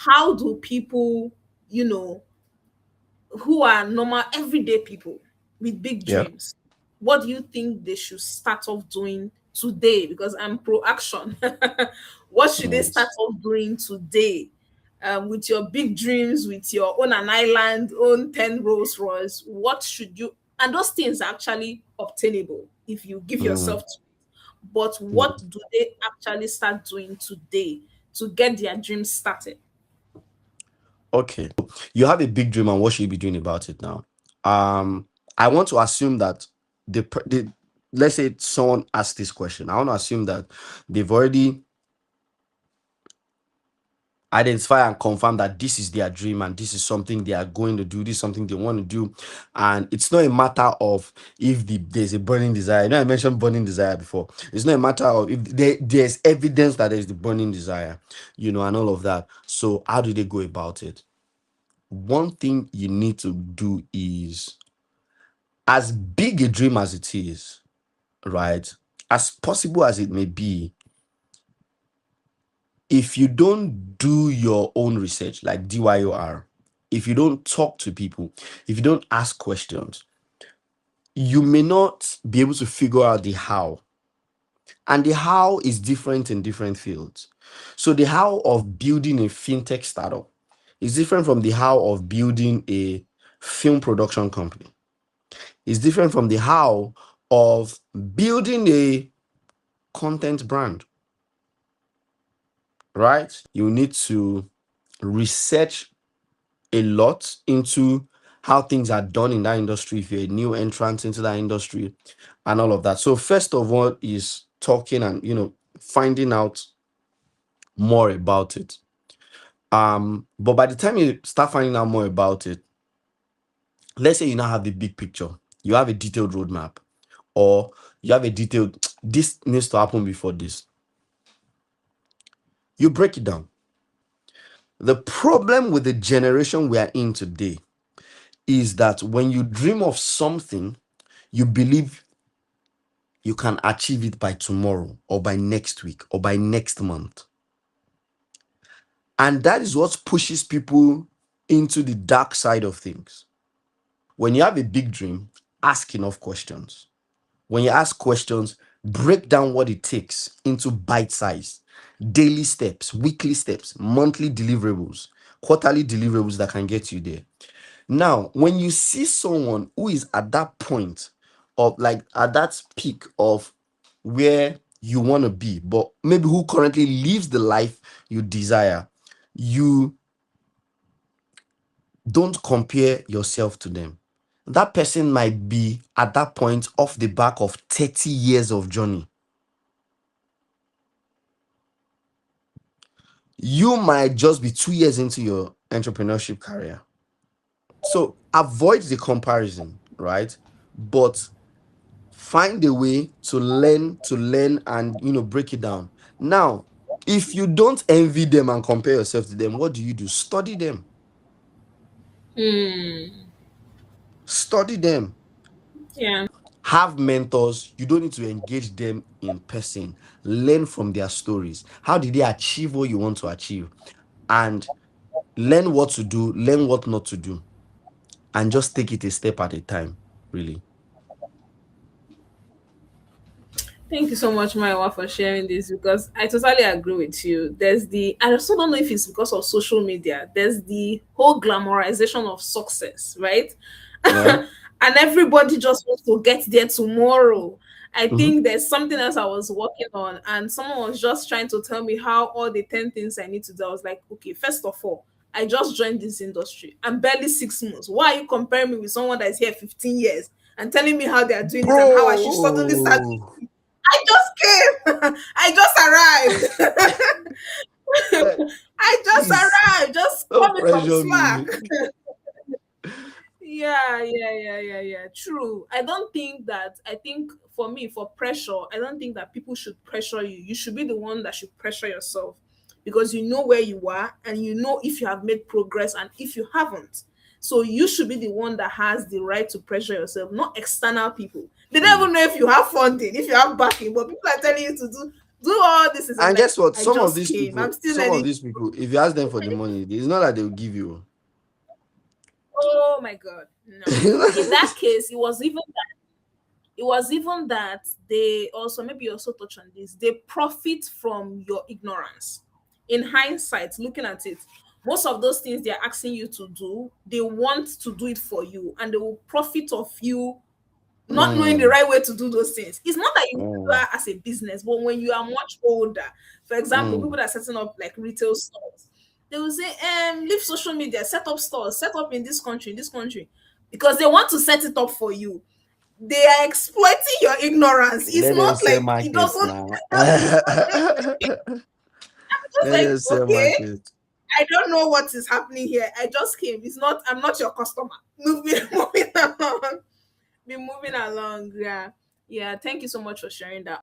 how do people, you know, who are normal everyday people with big Yeah. dreams, what do you think they should start off doing today? Because I'm pro action. What should they start Yes. off doing today, with your big dreams, with your own an island, own 10 Rolls Royce? What should you, and those things are actually obtainable if you give Mm, yourself to it. But what mm. do they actually start doing today to get their dreams started? Okay. You have a big dream, and what should you be doing about it now? I want to assume that the let's say someone asked this question. I want to assume that they've already identify and confirm that this is their dream and this is something they are going to do, this is something they want to do. And it's not a matter of if there's a burning desire. I mentioned burning desire before. It's not a matter of if there's evidence that there's the burning desire, and all of that. So how do they go about it? One thing you need to do is, as big a dream as it is, right, as possible as it may be, if you don't do your own research, like DYOR, if you don't talk to people, if you don't ask questions, you may not be able to figure out the how. And the how is different in different fields. So the how of building a fintech startup is different from the how of building a film production company. It's different from the how of building a content brand, right? You need to research a lot into how things are done in that industry if you're a new entrant into that industry and all of that. So first of all is talking and finding out more about it. But by the time you start finding out more about it, let's say you now have the big picture, you have a detailed roadmap, or you have a detailed this needs to happen before this. You break it down. The problem with the generation we are in today is that when you dream of something, you believe you can achieve it by tomorrow or by next week or by next month. And that is what pushes people into the dark side of things. When you have a big dream, ask enough questions. When you ask questions, break down what it takes into bite size, daily steps, weekly steps, monthly deliverables, quarterly deliverables that can get you there. Now, when you see someone who is at that point of like at that peak of where you want to be, but maybe who currently lives the life you desire, you don't compare yourself to them. That person might be at that point off the back of 30 years of journey. You might just be 2 years into your entrepreneurship career. So avoid the comparison, right? But find a way to learn and break it down. Now, if you don't envy them and compare yourself to them, what do? Study them. Hmm. Study them. Yeah. Have mentors. You don't need to engage them in person. Learn from their stories. How did they achieve what you want to achieve? And learn what to do, learn what not to do, and just take it a step at a time, really. Thank you so much, Maiwa, for sharing this because I totally agree with you. I also don't know if it's because of social media, there's the whole glamorization of success, right? Yeah. And everybody just wants to get there tomorrow. I Mhm. think there's something else I was working on, and someone was just trying to tell me how all the 10 things I need to do. I was like, okay, first of all, I just joined this industry. I'm barely 6 months. Why are you comparing me with someone that's here 15 years and telling me how they are doing it and how I should suddenly start? Bro. I just came. I just arrived. Eh, I just Please, arrived. Just don't coming from pressure Slack. me. Yeah. True. I think for me, for pressure, I don't think that people should pressure you. You should be the one that should pressure yourself because you know where you are and you know if you have made progress and if you haven't. So you should be the one that has the right to pressure yourself, not external people. They don't Mm. even know if you have funding, if you have backing, but people are telling you to do. Do all this is And like guess what? I just came. I'm still Some of learning. these people, if you ask them for the money, it's not that they'll give you. Oh my god, no. In that case, it was even that they also, maybe you also touch on this, they profit from your ignorance. In hindsight, looking at it, most of those things they're asking you to do, they want to do it for you and they will profit of you not knowing the Mm, right way to do those things. It's not that you do mm, that as a business, but when you are much older, for example, people mm. that are setting up like retail stores, they will say, leave social media, set up stores, set up in this country, because they want to set it up for you. They are exploiting your ignorance. It's Let them not sell like it markets doesn't now. just Let like them sell okay, markets. I don't know what is happening here. I just came. It's not, I'm not your customer. Move me moving along. Be moving along. Yeah. Yeah. Thank you so much for sharing that.